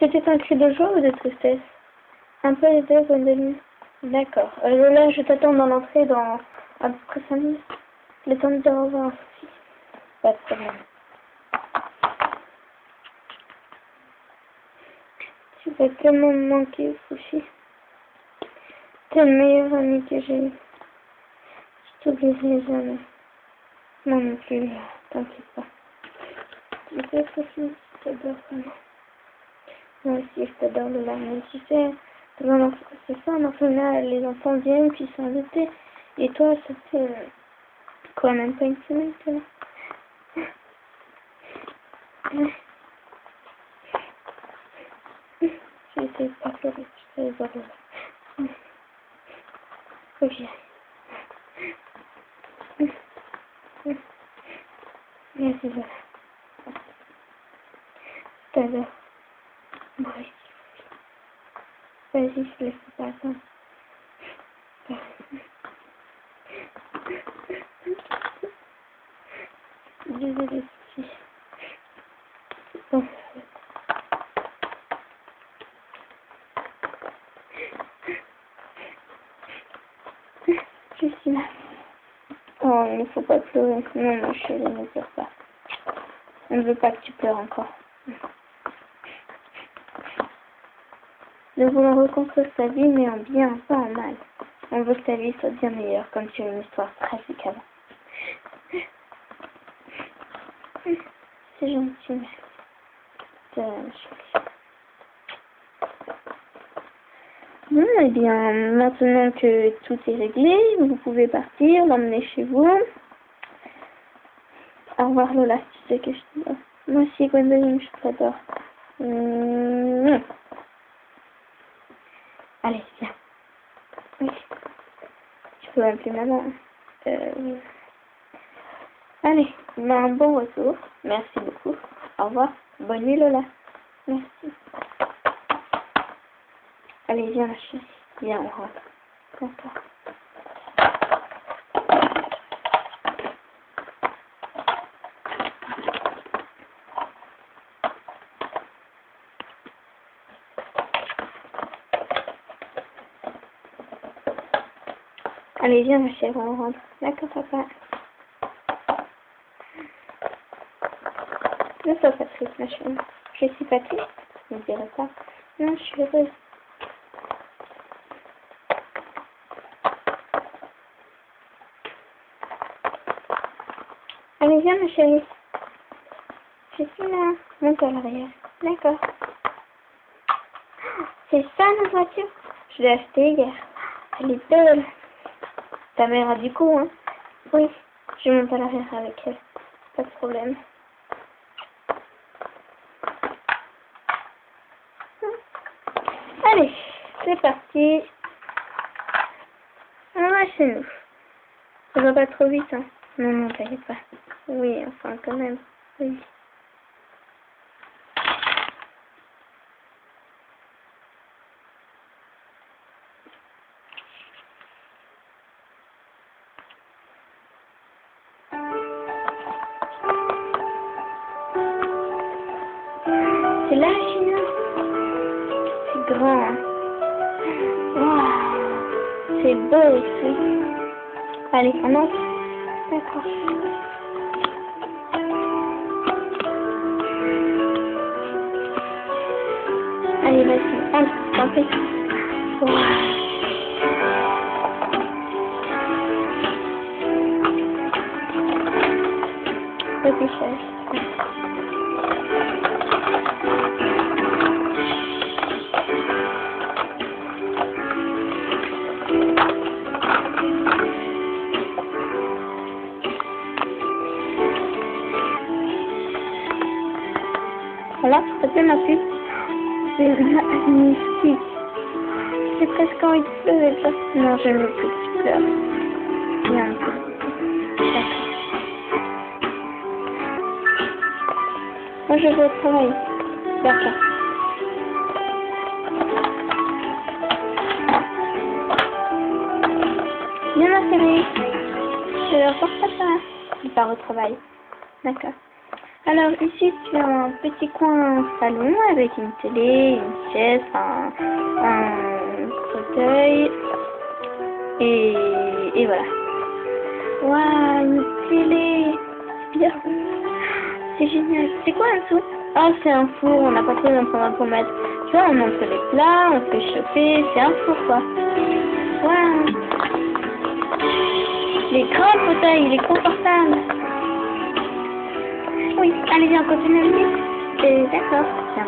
C'était un cri de joie ou de tristesse? Un peu les deux, Gwendoline. D'accord. Lola, je t'attends dans l'entrée dans à peu près 5 minutes. Le temps de dire au revoir, Sophie. Pas de problème. Tu vas tellement me manquer, Sophie. T'es le meilleur ami que j'ai eu. Je t'oublierai jamais. Moi non plus, t'inquiète pas. Tu sais, Sophie, je t'adore vraiment. Moi aussi, je t'adore, Lola. Mais tu sais, c'est ça, en orphelinat, les enfants viennent, puis sont invités. Et toi, ça fait quoi, même pas une semaine, toi? J'ai essayé de pas pleurer, je savais pas pleurer. Faut que j'y aille. Merci, Lola. Je t'adore. Moi aussi. Vas-y, je te laisse pas attendre. Désolée, Sophie. Bon. Je suis là. Oh, il ne faut pas pleurer. Non, ma chérie, ne pleure pas. On ne veut pas que tu pleures encore. Nous voulons reconstruire ta vie, mais en bien, pas en mal. On veut que ta vie soit bien meilleure, comme tu as une histoire tragique avant. C'est gentil, merci. Bon, eh bien, maintenant que tout est réglé, vous pouvez partir, l'emmener chez vous. Au revoir, Lola, tu sais que je t'adore. Moi aussi, Gwendoline, je t'adore. Allez, viens. Oui. Tu peux m'appeler maman. Oui. Allez, un bon retour. Merci beaucoup. Au revoir. Bonne nuit, Lola. Merci. Allez, viens, ma chérie. Viens, on rentre. D'accord. Allez, viens, ma chérie, on rentre. D'accord, papa. Ne sois pas triste, ma chérie. Je suis pas triste. Je ne dirai pas. Non, je suis heureuse. Allez, viens, ma chérie. Je suis là. Monte à l'arrière. D'accord. C'est ça, notre voiture? Je l'ai achetée hier. Elle est belle. Ta mère a du coup, hein? Oui. Je monte à l'arrière avec elle. Pas de problème. Allez, c'est parti. On va chez nous. Ça va pas trop vite, hein? Non, non, t'inquiète pas. Oui, enfin, quand même. Oui. C'est là, chez nous? C'est grand, hein? Waouh! C'est beau aussi. Allez, on entre. D'accord. Allez, vas-y, entre, t'en prie. Waouh! Vas-y, chérie. Voilà, ça fait ma pub. C'est magnifique. J'ai presque envie de pleurer, ça. Non, je ne veux plus que tu pleures. Viens un peu. D'accord. Moi, je vais au travail. D'accord. Viens, ma chérie. Je vais revoir papa. Il part au travail. D'accord. Alors ici tu as un petit coin salon avec une télé, une chaise, un fauteuil et voilà. Waouh, une télé, c'est bien, c'est génial. C'est quoi en dessous? Oh, c'est un four, on n'a pas trop d'endroit pour mettre. Tu vois, on monte les plats, on fait chauffer, c'est un four quoi. Waouh. Il est grand le fauteuil, il est confortable. Oui, allez viens, on continue la visite. D'accord, tiens.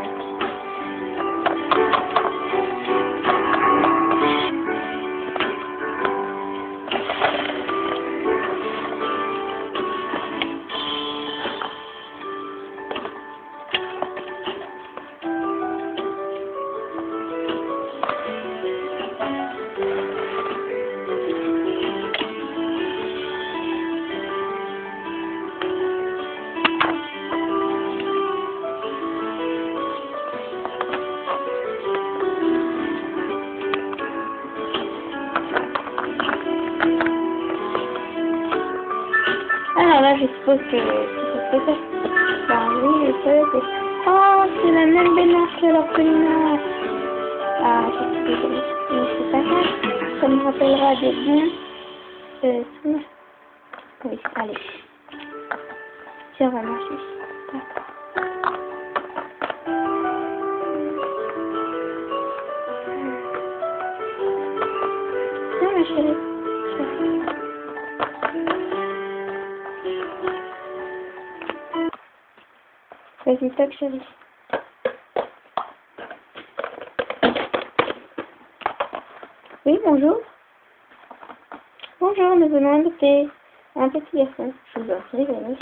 Alors là, je suppose que c'est peut-être. Ben oui, je sais. Oh, c'est la même baignoire que l'orphelinat. Ah, je suis désolée. Mais c'est pas grave. Ça me rappellera des bons souvenirs. Oui, allez. Tiens, on va marcher. D'accord. Tiens, ma chérie. Vas-y, toc, chérie. Oui, bonjour. Bonjour, nous venons adopter un petit garçon. Je vous en prie, venez.